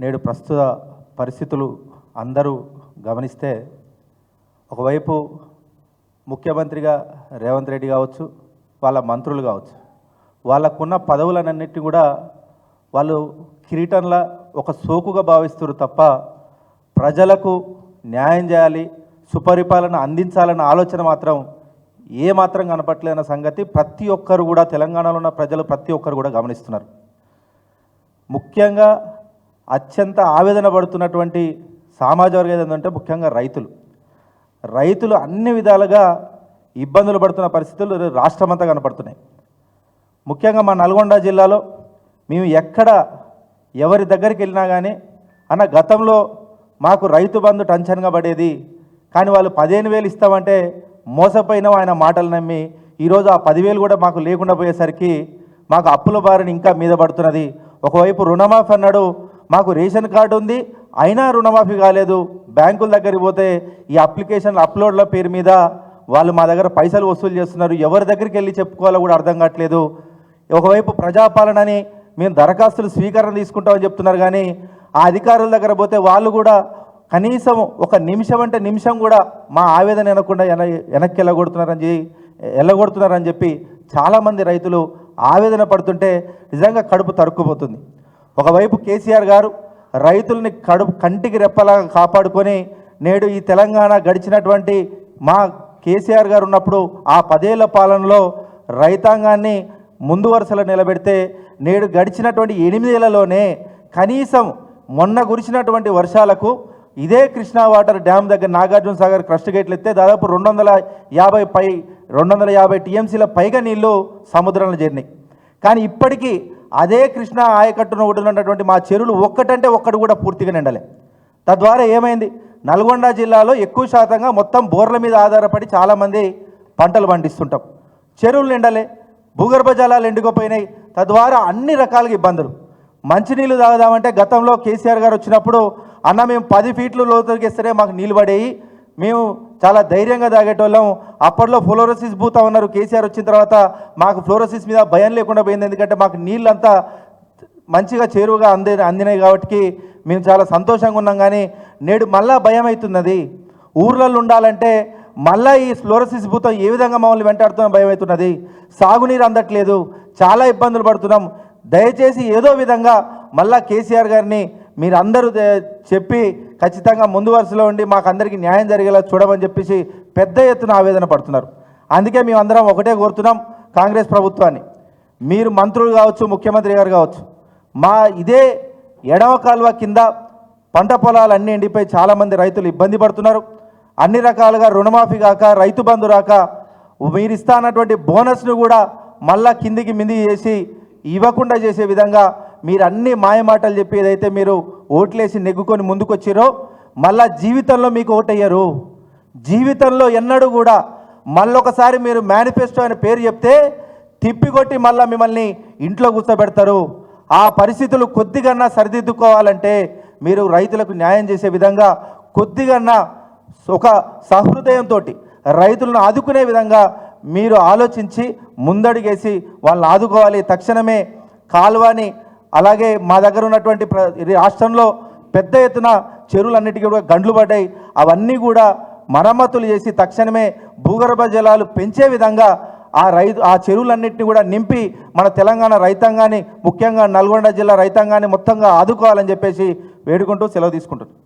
నేడు ప్రస్తుత పరిస్థితులు అందరూ గమనిస్తే ఒకవైపు ముఖ్యమంత్రిగా రేవంత్ రెడ్డి కావచ్చు, వాళ్ళ మంత్రులు కావచ్చు, వాళ్ళకున్న పదవులన్నింటినీ కూడా వాళ్ళు కిరీటంలా ఒక సోకుగా భావిస్తారు తప్ప ప్రజలకు న్యాయం చేయాలి, సుపరిపాలన అందించాలన్న ఆలోచన మాత్రం ఏమాత్రం కనపట్లేదన్న సంగతి ప్రతి ఒక్కరు కూడా, తెలంగాణలో ఉన్న ప్రజలు ప్రతి ఒక్కరు కూడా గమనిస్తున్నారు. ముఖ్యంగా అత్యంత ఆవేదన పడుతున్నటువంటి సామాజిక వర్గం ఏంటంటే ముఖ్యంగా రైతులు అన్ని విధాలుగా ఇబ్బందులు పడుతున్న పరిస్థితులు రాష్ట్రమంతా కనపడుతున్నాయి. ముఖ్యంగా మా నల్గొండ జిల్లాలో మేము ఎక్కడ ఎవరి దగ్గరికి వెళ్ళినా కానీ అన్న గతంలో మాకు రైతు బంధు టెన్షన్గా పడేది, కానీ వాళ్ళు 15,000 ఇస్తామంటే మోసపోయినా ఆయన మాటలు నమ్మి ఈరోజు ఆ 10,000 కూడా మాకు లేకుండా పోయేసరికి మాకు అప్పుల బారిన ఇంకా మీద పడుతున్నది. ఒకవైపు రుణమాఫీ అన్నాడు, మాకు రేషన్ కార్డు ఉంది అయినా రుణమాఫీ కాలేదు. బ్యాంకుల దగ్గరికి పోతే ఈ అప్లికేషన్ల అప్లోడ్ల పేరు మీద వాళ్ళు మా దగ్గర పైసలు వసూలు చేస్తున్నారు. ఎవరి దగ్గరికి వెళ్ళి చెప్పుకోవాలో కూడా అర్థం కావట్లేదు. ఒకవైపు ప్రజాపాలనని మేము దరఖాస్తులు స్వీకరణ తీసుకుంటామని చెప్తున్నారు, కానీ ఆ అధికారుల దగ్గర పోతే వాళ్ళు కూడా కనీసం ఒక నిమిషం అంటే నిమిషం కూడా మా ఆవేదన వినకుండా వెనక్కి వెళ్ళగొడుతున్నారని చెప్పి చాలామంది రైతులు ఆవేదన పడుతుంటే నిజంగా కడుపు తరుక్కుపోతుంది. ఒకవైపు కేసీఆర్ గారు రైతుల్ని కంటికి రెప్పలాగా కాపాడుకొని నేడు ఈ తెలంగాణ గడిచినటువంటి మా కేసీఆర్ గారు ఉన్నప్పుడు ఆ 10 ఏళ్ల పాలనలో రైతాంగాన్ని ముందు వరుసలో నిలబెడితే నేడు గడిచినటువంటి 8 ఏళ్లలోనే కనీసం మొన్న కురిసినటువంటి వర్షాలకు ఇదే కృష్ణా వాటర్ డ్యామ్ దగ్గర నాగార్జున సాగర్ క్రస్ట్ గేట్లు ఎత్తే దాదాపు 250 టీఎంసీల పైగా నీళ్లు సముద్రంలో చేరినాయి. కానీ ఇప్పటికీ అదే కృష్ణా ఆయకట్టును ఒడ్డునటువంటి మా చెరువులు ఒక్కటంటే ఒక్కటి కూడా పూర్తిగా నిండలే. తద్వారా ఏమైంది, నల్గొండ జిల్లాలో ఎక్కువ శాతంగా మొత్తం బోర్ల మీద ఆధారపడి చాలామంది పంటలు పండిస్తుంటాం. చెరువులు నిండలే, భూగర్భ జలాలు ఎండుకుపోయినాయి. తద్వారా అన్ని రకాలుగా ఇబ్బందులు. మంచినీళ్ళు తాగుదామంటే గతంలో కేసీఆర్ గారు వచ్చినప్పుడు అన్న మేము 10 ఫీట్లు లోతుకి ఇస్తేనే మాకు నీళ్ళు పడేయి, మేము చాలా ధైర్యంగా తాగేటోళ్ళం. అప్పట్లో ఫ్లోరోసిస్ భూతా ఉన్నారు. కేసీఆర్ వచ్చిన తర్వాత మాకు ఫ్లోరోసిస్ మీద భయం లేకుండా పోయింది. ఎందుకంటే మాకు నీళ్ళంతా మంచిగా చేరువుగా అందినాయి కాబట్టి మేము చాలా సంతోషంగా ఉన్నాం. కానీ నేడు మళ్ళా భయం అవుతున్నది. ఊర్లలో ఉండాలంటే మళ్ళీ ఈ ఫ్లోరోసిస్ భూతం ఏ విధంగా మమ్మల్ని వెంటాడుతున్న భయం అవుతున్నది. సాగునీరు అందట్లేదు, చాలా ఇబ్బందులు పడుతున్నాం. దయచేసి ఏదో విధంగా మళ్ళా కేసీఆర్ గారిని మీరు అందరూ చెప్పి ఖచ్చితంగా ముందు వరుసలో ఉండి మాకు అందరికీ న్యాయం జరిగేలా చూడమని చెప్పేసి పెద్ద ఎత్తున ఆవేదన పడుతున్నారు. అందుకే మేమందరం ఒకటే కోరుతున్నాం కాంగ్రెస్ ప్రభుత్వాన్ని, మీరు మంత్రులు కావచ్చు, ముఖ్యమంత్రి గారు కావచ్చు, మా ఇదే ఎడమ కాలువ కింద పంట పొలాలన్నీ ఎండిపోయి చాలామంది రైతులు ఇబ్బంది పడుతున్నారు. అన్ని రకాలుగా రుణమాఫీ కాక, రైతు బంధు రాక, మీరు ఇస్తా అన్నటువంటి బోనస్ను కూడా మళ్ళా కిందికి మింది చేసి ఇవ్వకుండా చేసే విధంగా మీరు అన్ని మాయమాటలు చెప్పి ఏదైతే మీరు ఓట్లేసి నెగ్గుకొని ముందుకొచ్చిరో మళ్ళా జీవితంలో మీకు ఓటయ్యారు. జీవితంలో ఎన్నడూ కూడా మళ్ళొకసారి మీరు మేనిఫెస్టో అనే పేరు చెప్తే తిప్పికొట్టి మళ్ళీ మిమ్మల్ని ఇంట్లో కూర్చోబెడతారు. ఆ పరిస్థితులు కొద్దిగా సరిదిద్దుకోవాలంటే మీరు రైతులకు న్యాయం చేసే విధంగా కొద్దిగా ఒక సహృదయంతో రైతులను ఆదుకునే విధంగా మీరు ఆలోచించి ముందడుగేసి వాళ్ళని ఆదుకోవాలి. తక్షణమే కాలువని, అలాగే మా దగ్గర ఉన్నటువంటి రాష్ట్రంలో పెద్ద ఎత్తున చెరువులన్నిటికీ కూడా గండ్లు పడ్డాయి, అవన్నీ కూడా మరమ్మతులు చేసి తక్షణమే భూగర్భ జలాలు పెంచే విధంగా ఆ చెరువులన్నింటినీ కూడా నింపి మన తెలంగాణ రైతాంగాన్ని, ముఖ్యంగా నల్గొండ జిల్లా రైతాంగాన్ని మొత్తంగా ఆదుకోవాలని చెప్పేసి వేడుకుంటూ సెలవు తీసుకుంటున్నాను.